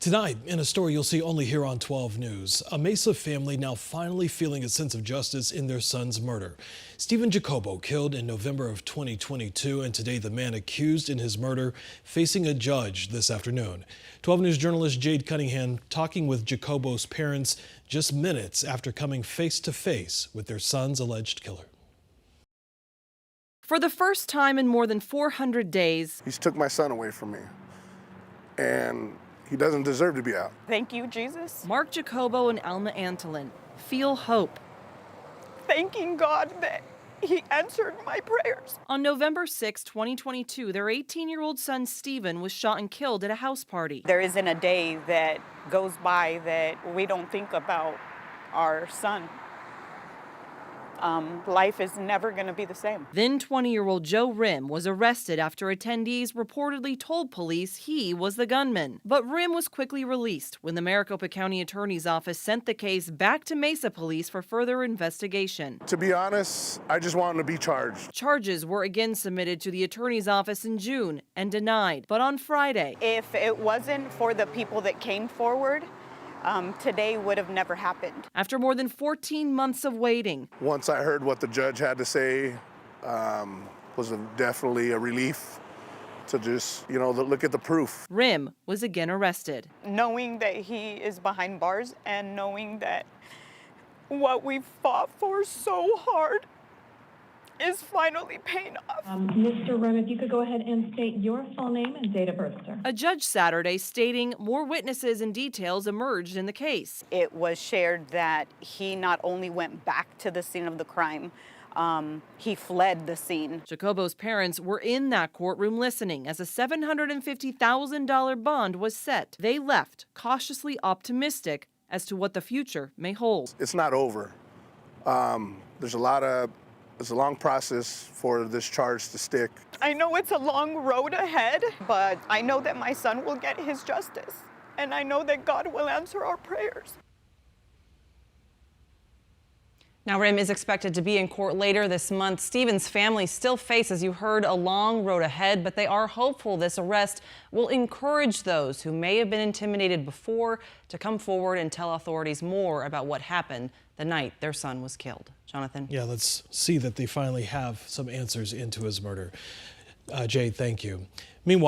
Tonight, in a story you'll see only here on 12 News, a Mesa family now finally feeling a sense of justice in their son's murder. Stephen Jacobo killed in November of 2022, and today the man accused in his murder facing a judge this afternoon. 12 News journalist Jade Cunningham talking with Jacobo's parents just minutes after coming face to face with their son's alleged killer. For the first time in more than 400 days, He's took my son away from me, and he doesn't deserve to be out. Thank you, Jesus. Mark Jacobo and Alma Antolin feel hope. Thanking God that He answered my prayers. On November 6, 2022, their 18-year-old son Stephen was shot and killed at a house party. There isn't a day that goes by that we don't think about our son. Life is never going to be the same. Then 20-year-old Joe Rim was arrested after attendees reportedly told police he was the gunman. But Rim was quickly released when the Maricopa County Attorney's Office sent the case back to Mesa Police for further investigation. To be honest, I just want him to be charged. Charges were again submitted to the Attorney's Office in June and denied. But on Friday, If it wasn't for the people that came forward, today would have never happened. after more than 14 months of waiting, Once I heard what the judge had to say, was definitely a relief to just, look at the proof. Rim was again arrested. Knowing that he is behind bars and knowing that what we fought for so hard is finally paying off. Mr. Rim, if you could go ahead and state your full name and date of birth, sir. A judge Saturday stating more witnesses and details emerged in the case. It was shared that he not only went back to the scene of the crime, he fled the scene. Jacobo's parents were in that courtroom listening as a $750,000 bond was set. They left cautiously optimistic as to what the future may hold. It's not over. It's a long process for this charge to stick. I know it's a long road ahead, but I know that my son will get his justice, and I know that God will answer our prayers. Now, Rim is expected to be in court later this month. Stephen's family still face, as you heard, a long road ahead, but they are hopeful this arrest will encourage those who may have been intimidated before to come forward and tell authorities more about what happened the night their son was killed. Jonathan? Yeah, let's see that they finally have some answers into his murder. Jade, thank you. Meanwhile,